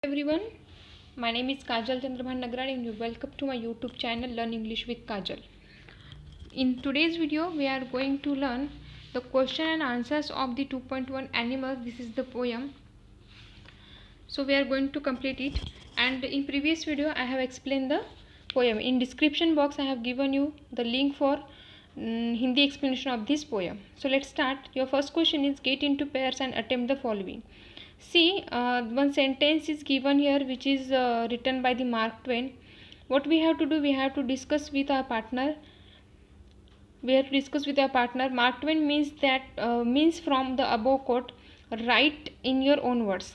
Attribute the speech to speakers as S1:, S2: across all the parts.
S1: Everyone, my name is Kajal Chandrabhan Nagrani and you welcome to my YouTube channel Learn English with Kajal. In today's video, we are going to learn the question and answers of the 2.1 Animals. This is the poem. So we are going to complete it. And in previous video, I have explained the poem. In description box, I have given you the link for Hindi explanation of this poem. So let's start. Your first question is get into pairs and attempt the following. See, one sentence is given here which is written by the Mark Twain. What we have to do, we have to discuss with our partner. Mark Twain means from the above quote, write in your own words.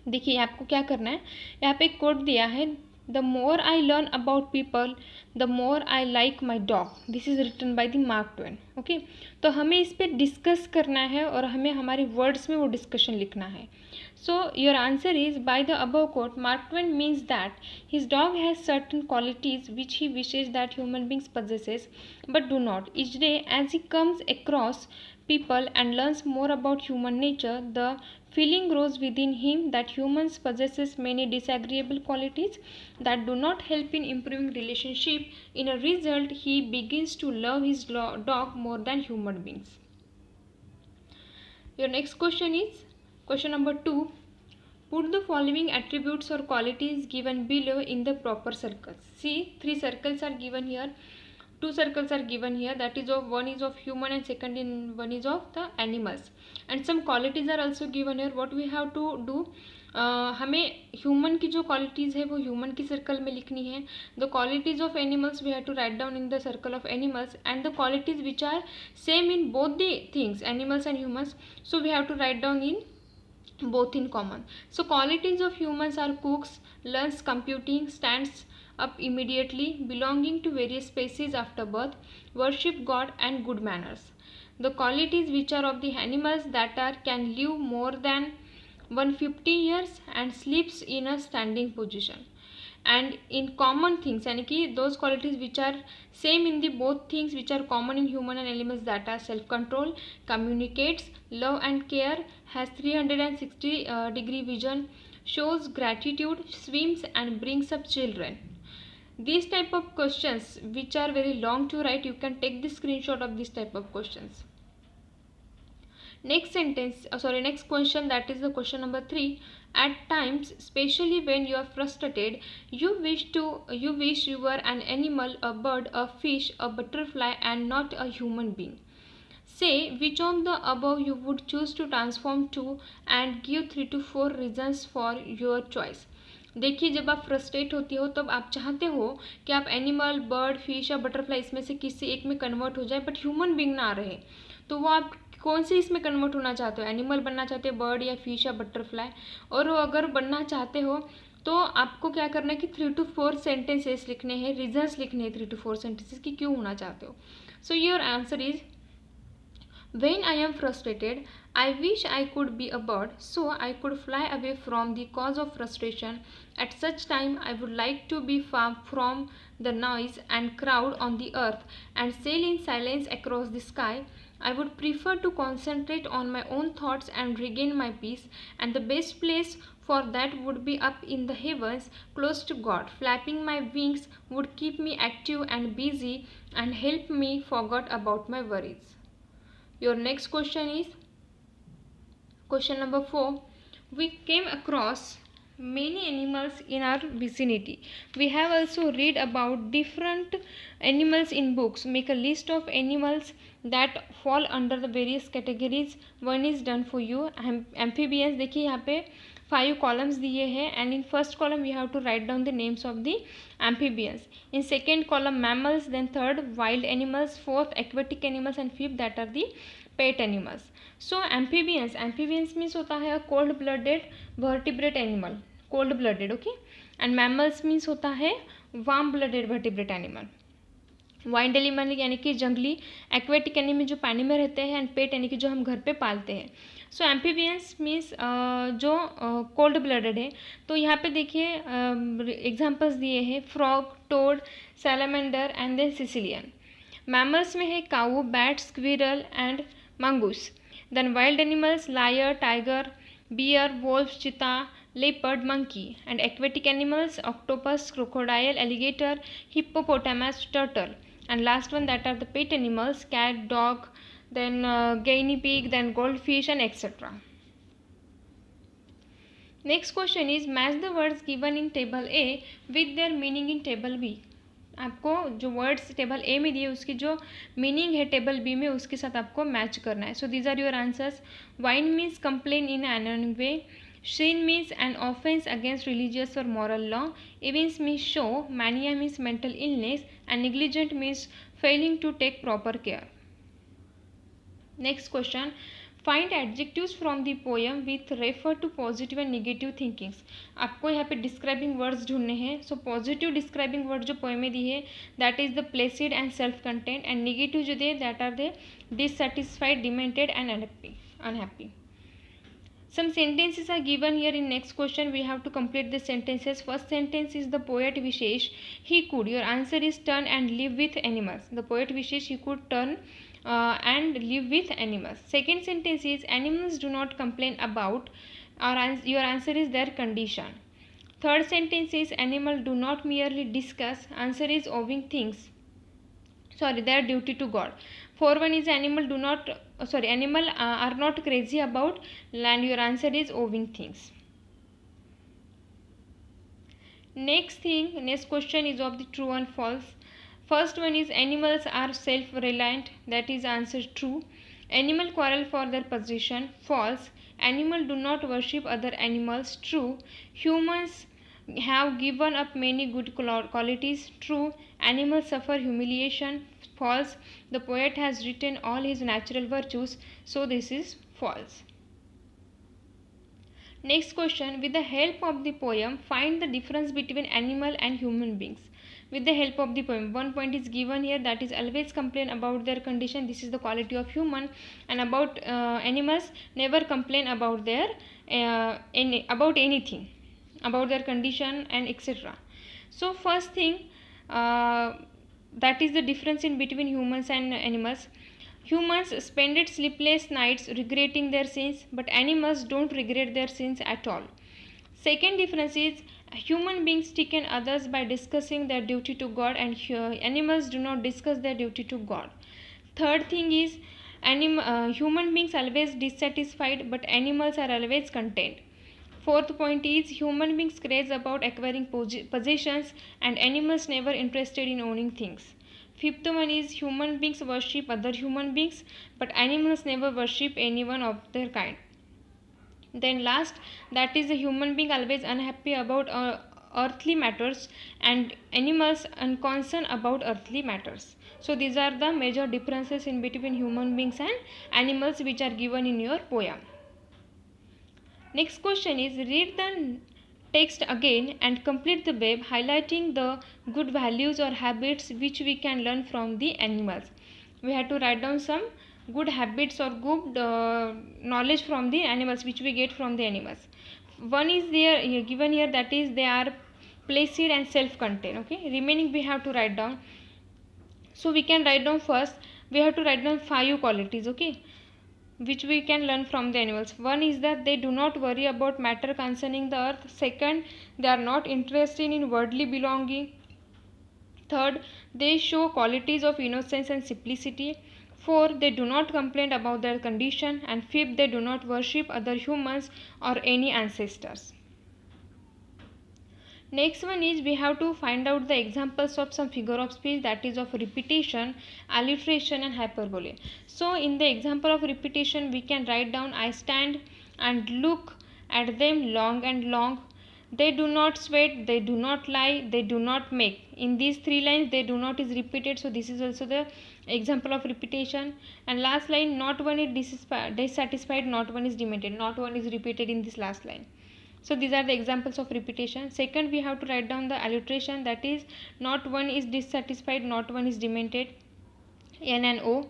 S1: देखिए आपको क्या करना है, यहाँ पे एक कोट दिया है, the more I learn about people the more I like my dog. This is written by the Mark Twain. Okay, तो हमें इस पर डिस्कस करना है और हमें हमारे वर्ड्स में वो डिस्कशन लिखना है. So your answer is by the above quote, Mark Twain means that his dog has certain qualities which he wishes that human beings possesses but do not. Each day as he comes across people and learns more about human nature, the feeling grows within him that humans possesses many disagreeable qualities that do not help in improving relationship. In a result, he begins to love his dog more than human beings. Your next question is question number 2. Put the following attributes or qualities given below in the proper circles. See, 3 circles are given here. 2 circles are given here. That is of one is of human and second one is of the animals. And some qualities are also given here. What we have to do? हमें human की जो qualities है वो human की circle में लिखनी है. The qualities of animals we have to write down in the circle of animals and the qualities which are same in both the things animals and humans, so we have to write down in both in common. So qualities of humans are cooks, learns computing, stands up immediately, belonging to various species after birth, worship God and good manners. The qualities which are of the animals that are can live more than 150 years and sleeps in a standing position. And in common things यानी कि those qualities which are same in the both things which are common in human and animals, that are self control, communicates, love and care, has 360 degree vision, shows gratitude, swims and brings up children. These type of questions which are very long to write, you can take the screenshot of this type of questions. Next question, that is the question number 3. At times, especially when you are frustrated, you wish you were an animal, a bird, a fish, a butterfly and not a human being. Say which of the above you would choose to transform to and give 3 to 4 reasons for your choice. देखिए, जब आप frustrate होती हो तब आप चाहते हो कि आप एनिमल, बर्ड, फिश या बटरफ्लाई इसमें से किसी एक में कन्वर्ट हो जाए बट ह्यूमन बींग ना रहे, तो वो आप कौन सी इसमें कन्वर्ट होना चाहते हो? एनिमल बनना चाहते हो, बर्ड या फिश या बटरफ्लाई? और वो अगर बनना चाहते हो तो आपको क्या करना है कि 3 to 4 सेंटेंसेस लिखने हैं, रीजंस लिखने हैं 3 to 4 सेंटेंसेस कि क्यों होना चाहते हो. So your answer is when I am frustrated, I wish I could be a bird so I could fly away from the cause of frustration. At such time, I would like to be far from the noise and crowd on the earth and sail in silence across the sky. I would prefer to concentrate on my own thoughts and regain my peace, and the best place for that would be up in the heavens, close to God. Flapping my wings would keep me active and busy and help me forget about my worries. Your next question is question number 4. We came across many animals in our vicinity. We have also read about different animals in books. Make a list of animals that fall under the various categories. One is done for you. Amphibians, देखिए यहाँ पे 5 columns दिए हैं and in first column we have to write down the names of the amphibians. In second column mammals, then third wild animals, fourth aquatic animals and fifth that are the pet animals. So amphibians means होता है cold blooded vertebrate animal, cold blooded, okay, and mammals means होता है warm blooded vertebrate animal. Wild animal यानी कि जंगली, aquatic animal जो पानी में रहते हैं एंड पेट यानी कि जो हम घर पे पालते हैं. सो एम्फीबियंस मीन्स जो कोल्ड ब्लडेड है. तो यहाँ पे देखिए एग्जांपल्स दिए हैं frog, toad, salamander and then caecilian. Mammals में है cow, bat, squirrel and mongoose. Then wild animals lion, tiger, bear, wolf, cheetah, leopard, monkey. And aquatic animals, octopus, crocodile, alligator, hippopotamus, turtle. And last one, that are the pet animals, cat, dog, then guinea pig, then goldfish, and etc. Next question is match the words given in table A with their meaning in table B. आपको जो words table ए में दिए उसकी जो meaning है table B में उसके साथ आपको मैच करना है. So these are your answers. Whine means complain in an way. Sin means an offense against religious or moral law. Events means show. Mania means mental illness. And negligent means failing to take proper care. Next question. Find adjectives from the poem with refer to positive and negative thinkings. आपको यहाँ पे describing words ढूंढने हैं. So positive describing word जो poem में दी है that is the placid and self content. And negative जो दिए that are the dissatisfied, demented and unhappy. Some sentences are given here in next question. We have to complete the sentences. First sentence is the poet wishes he could. Your answer is turn and live with animals. The poet wishes he could turn and live with animals. Second sentence is animals do not complain about. Your answer is their condition. Third sentence is animals do not merely discuss. Answer is owing things. Their duty to God. Fourth one is animal are not crazy about land. Your answer is owing things. Next question is of the true and false. First one is animals are self-reliant. That is answer true. Animal quarrel for their position. False. Animal do not worship other animals. True. Humans have given up many good qualities. True. Animals suffer humiliation. False. The poet has written all his natural virtues. So this is false. Next question. With the help of the poem, find the difference between animal and human beings. With the help of the poem, one point is given here, that is always complain about their condition. This is the quality of human. And about animals, never complain about their about anything, about their condition and etc. So first thing, that is the difference in between humans and animals. Humans spend sleepless nights regretting their sins, but animals don't regret their sins at all. Second difference is human beings tickle others by discussing their duty to God, and animals do not discuss their duty to God. Third thing is human beings always dissatisfied, but animals are always content. Fourth point is human beings craze about acquiring possessions, and animals never interested in owning things. Fifth one is human beings worship other human beings, but animals never worship anyone of their kind. Then last, that is the human being always unhappy about earthly matters, and animals unconcerned about earthly matters. So these are the major differences in between human beings and animals which are given in your poem. Next question is read the text again and complete the web highlighting the good values or habits which we can learn from the animals. We have to write down some good habits or good knowledge from the animals which we get from the animals. One is there given here, that is they are placid and self-contained. Okay, remaining we have to write down. So we can write down first, we have to write down 5 qualities, okay, which we can learn from the animals. One is that they do not worry about matter concerning the earth. Second, they are not interested in worldly belonging. Third, they show qualities of innocence and simplicity. Fourth, they do not complain about their condition. And fifth, they do not worship other humans or any ancestors. Next one is we have to find out the examples of some figure of speech, that is of repetition, alliteration and hyperbole. So in the example of repetition we can write down I stand and look at them long and long. They do not sweat, they do not lie, they do not make. In these 3 lines they do not is repeated, so this is also the example of repetition. And last line, not one is dissatisfied, not one is demented. Not one is repeated in this last line. So these are the examples of repetition. Second, we have to write down the alliteration, that is not one is dissatisfied, not one is demented, N and O.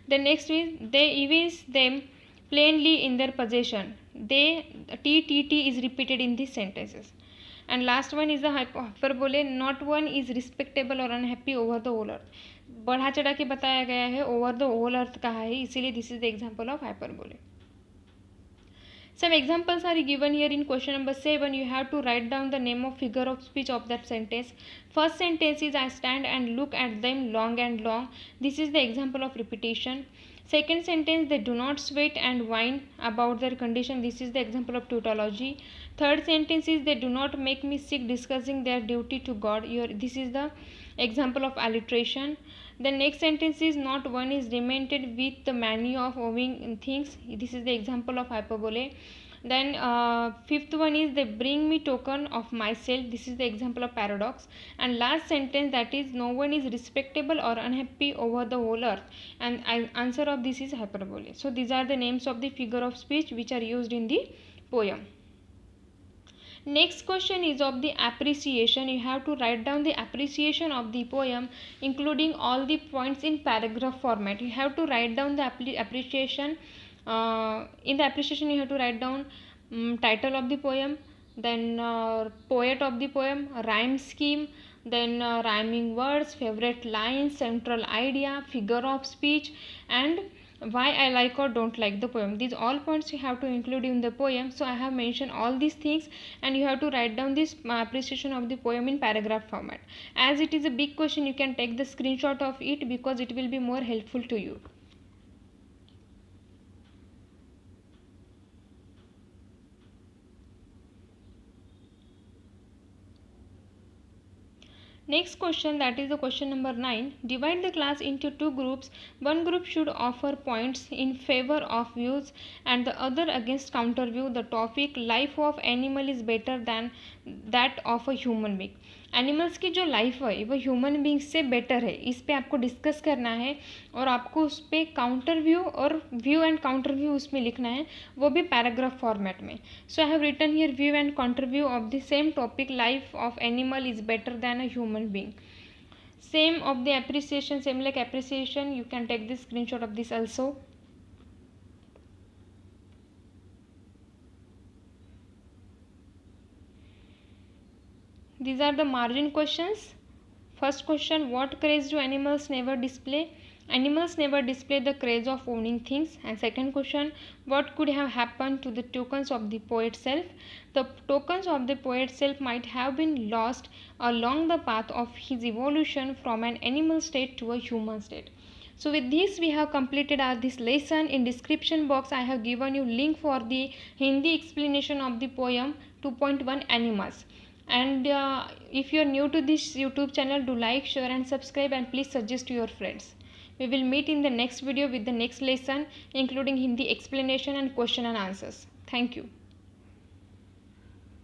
S1: The next is they evince them plainly in their possession. They, T is repeated in these sentences. And last one is the hyperbole, not one is respectable or unhappy over the whole earth. बढ़ा चढ़ा के बताया गया है, over the whole earth कहा है, इसीलिए this is the example of hyperbole. Some examples are given here in question number 7. You have to write down the name of figure of speech of that sentence. First sentence is I stand and look at them long and long. This is the example of repetition. Second sentence, they do not sweat and whine about their condition. This is the example of tautology. Third sentence is they do not make me sick discussing their duty to God. This is the example of alliteration. The next sentence is not one is demented with the mania of owing things. This is the example of hyperbole. Then fifth one is they bring me token of myself. This is the example of paradox. And last sentence, that is no one is respectable or unhappy over the whole earth. And answer of this is hyperbole. So these are the names of the figure of speech which are used in the poem. Next question is of the appreciation. You have to write down the appreciation of the poem including all the points in paragraph format. You have to write down the appreciation. In the appreciation you have to write down title of the poem, then poet of the poem, rhyme scheme, then rhyming words, favorite lines, central idea, figure of speech, and why I like or don't like the poem. These all points you have to include in the poem. So I have mentioned all these things and you have to write down this appreciation of the poem in paragraph format. As it is a big question, you can take the screenshot of it because it will be more helpful to you. Next question, that is the question number 9. Divide the class into two groups. One group should offer points in favor of views and the other against counter view. The topic life of animal is better than that of a human being. Animals की जो life है वो human being से better है, इस पे आपको discuss करना है और आपको उस पर काउंटर व्यू और व्यू एंड काउंटर व्यू उसमें लिखना है, वो भी पैराग्राफ फॉर्मेट में. So I have written here view and counter view of the same topic life of animal is better than a human being. Same of the appreciation, same like appreciation, you can take this screenshot of this also. These are the margin questions. First question, what craze do animals never display? Animals never display the craze of owning things. And second question, what could have happened to the tokens of the poet self? The tokens of the poet self might have been lost along the path of his evolution from an animal state to a human state. So with this we have completed this lesson. In description box I have given you link for the Hindi explanation of the poem 2.1 Animals. And if you are new to this YouTube channel, do like, share and subscribe, and please suggest to your friends. We will meet in the next video with the next lesson including Hindi explanation and question and answers. Thank you.